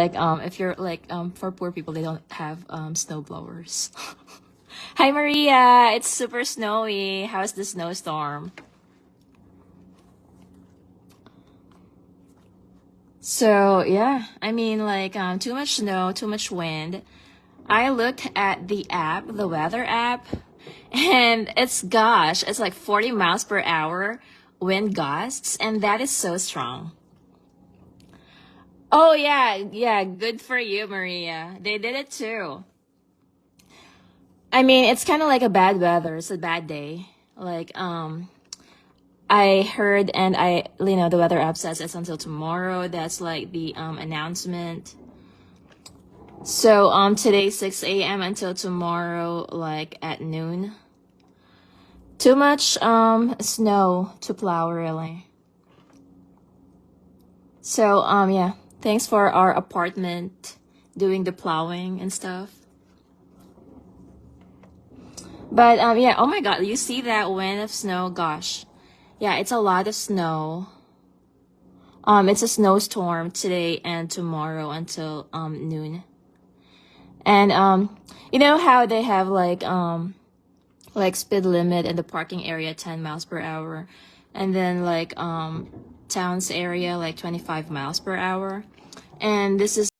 Like if you're like for poor people, they don't have snow blowers. Hi Maria, it's super snowy. How's the snowstorm? So yeah, I mean like too much snow, too much wind. I looked at the app, the weather app, and it's like 40 miles per hour wind gusts, and that is so strong. Oh yeah, yeah, good for you, Maria. They did it too. I mean, it's kind of like a bad weather. It's a bad day. Like, I heard and the weather app says it's until tomorrow. That's like the announcement. So, today 6 a.m. until tomorrow, like at noon. Too much, snow to plow, really. So, yeah. Thanks for our apartment doing the plowing and stuff. But, yeah. Oh my God. You see that wind of snow? Gosh. Yeah, it's a lot of snow. It's a snowstorm today and tomorrow until noon. And you know how they have like speed limit in the parking area 10 miles per hour, and then like towns area like 25 miles per hour, and this is